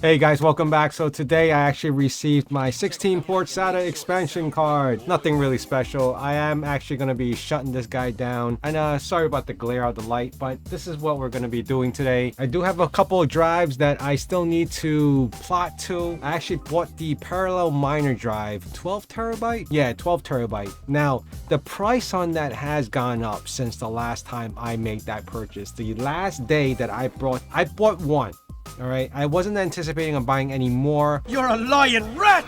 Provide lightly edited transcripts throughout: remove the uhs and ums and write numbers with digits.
Hey guys, welcome back. So today I actually received my 16 port SATA expansion card. Nothing really special. I am actually going to be shutting this guy down. And sorry about the glare of the light, but this is what we're going to be doing today. I do have a couple of drives that I still need to plot to. I actually bought the parallel miner drive, 12 terabyte? Yeah, 12 terabyte. Now, the price on that has gone up since the last time I made that purchase. The last day that I bought one. All right, I wasn't anticipating on buying any more. You're a lying rat!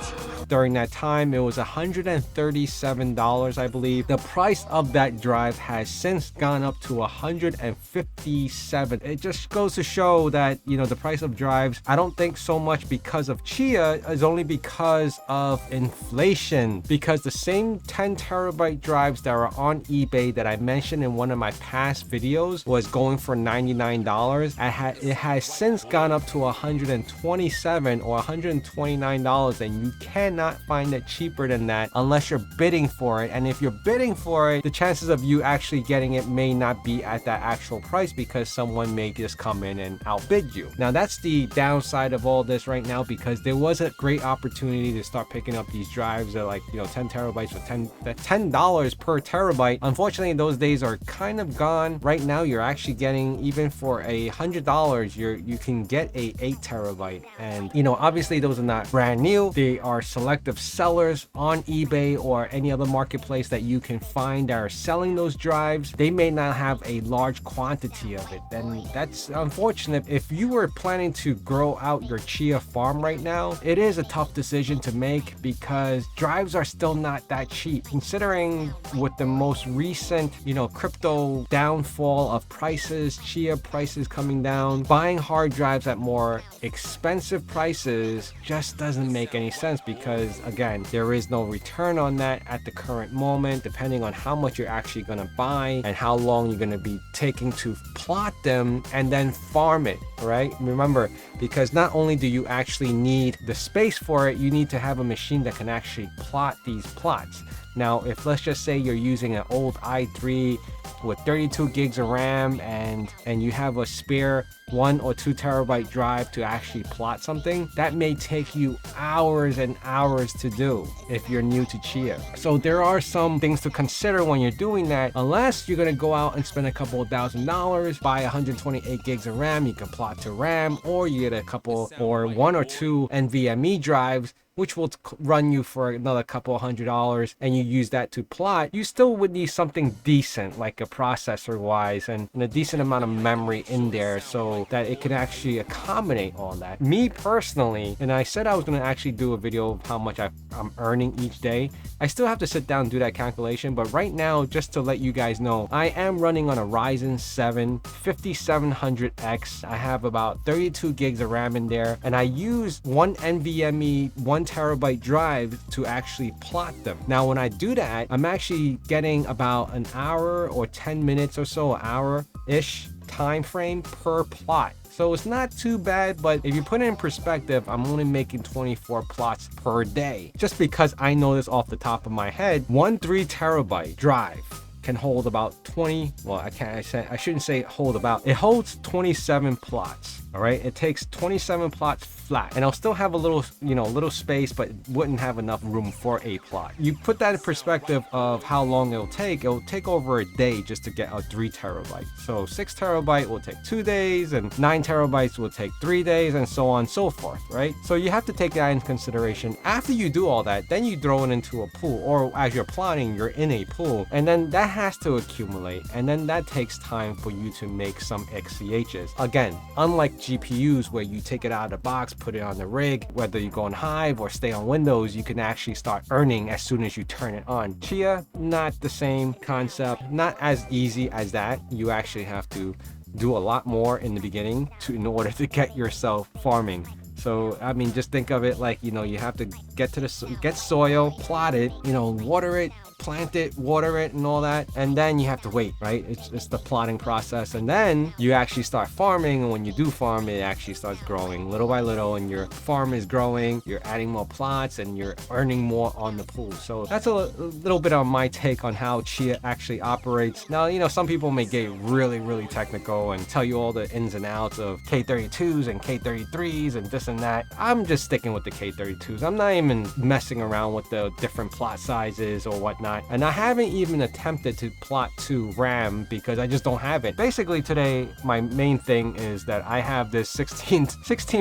During that time, it was $137, I believe. The price of that drive has since gone up to $157. It just goes to show that, the price of drives, I don't think so much because of Chia, is only because of inflation. Because the same 10 terabyte drives that are on eBay that I mentioned in one of my past videos was going for $99. It has since gone up to $127 or $129, and you cannot find it cheaper than that unless you're bidding for it. And if you're bidding for it, the chances of you actually getting it may not be at that actual price because someone may just come in and outbid you. Now that's the downside of all this right now, because there was a great opportunity to start picking up these drives that 10 terabytes for $10 per terabyte. Unfortunately, those days are kind of gone. Right now you're actually getting, even for $100, you can get a 8 terabyte, and obviously those are not brand new. They are selective sellers on eBay or any other marketplace that you can find that are selling those drives. They may not have a large quantity of it, and that's unfortunate. If you were planning to grow out your Chia farm right now, it is a tough decision to make because drives are still not that cheap, considering with the most recent crypto downfall of prices, Chia prices coming down. Buying hard drives at more expensive prices just doesn't make any sense, because again, there is no return on that at the current moment, depending on how much you're actually going to buy and how long you're going to be taking to plot them and then farm it, right? Remember, because not only do you actually need the space for it, you need to have a machine that can actually plot these plots. Now, if let's just say you're using an old i3 with 32 gigs of RAM and you have a spare 1 or 2 terabyte drive to actually plot something, that may take you hours and hours to do if you're new to Chia. So there are some things to consider when you're doing that. Unless you're going to go out and spend a couple of $1,000, buy 128 gigs of RAM, you can plot to RAM, or you get a couple or 1 or 2 NVMe drives, which will run you for another couple $100, and you use that to plot. You still would need something decent, like a processor wise, and a decent amount of memory in there so that it can actually accommodate all that. Me personally, and I said I was going to actually do a video of how much I'm earning each day. I still have to sit down and do that calculation, but right now, just to let you guys know, I am running on a Ryzen 7 5700X. I have about 32 gigs of RAM in there, and I use one NVMe 1 terabyte drive to actually plot them. Now, when I do that, I'm actually getting about an hour or 10 minutes or so, an hour-ish time frame per plot. So it's not too bad, but if you put it in perspective, I'm only making 24 plots per day. Just because I know this off the top of my head, one 3 terabyte drive can hold about 20, well, I shouldn't say hold about, it holds 27 plots. All right, it takes 27 plots flat, and I'll still have a little, little space, but wouldn't have enough room for a plot. You put that in perspective of how long it'll take over a day just to get a 3 terabyte. So 6 terabyte will take 2 days, and 9 terabytes will take 3 days, and so on and so forth, right? So you have to take that into consideration. After you do all that, then you throw it into a pool, or as you're plotting, you're in a pool, and then that has to accumulate, and then that takes time for you to make some XCHs. Again, unlike GPUs where you take it out of the box, put it on the rig, whether you go on Hive or stay on Windows, you can actually start earning as soon as you turn it on. Chia, not the same concept, not as easy as that. You actually have to do a lot more in the beginning in order to get yourself farming. So, I mean, just think of it like, you have to get soil, plot it, water it, plant it, water it, and all that, and then you have to wait, right? It's the plotting process, and then you actually start farming, and when you do farm, it actually starts growing little by little, and your farm is growing, you're adding more plots, and you're earning more on the pool. So that's a little bit on my take on how Chia actually operates. Now, some people may get really, really technical and tell you all the ins and outs of K32s and K33s and this than that, I'm just sticking with the K32s. I'm not even messing around with the different plot sizes or whatnot. And I haven't even attempted to plot to RAM because I just don't have it. Basically today, my main thing is that I have this 16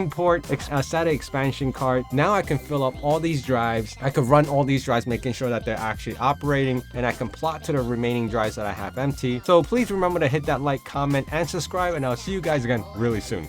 port SATA expansion card. Now I can fill up all these drives. I could run all these drives, making sure that they're actually operating, and I can plot to the remaining drives that I have empty. So please remember to hit that like, comment, and subscribe, and I'll see you guys again really soon.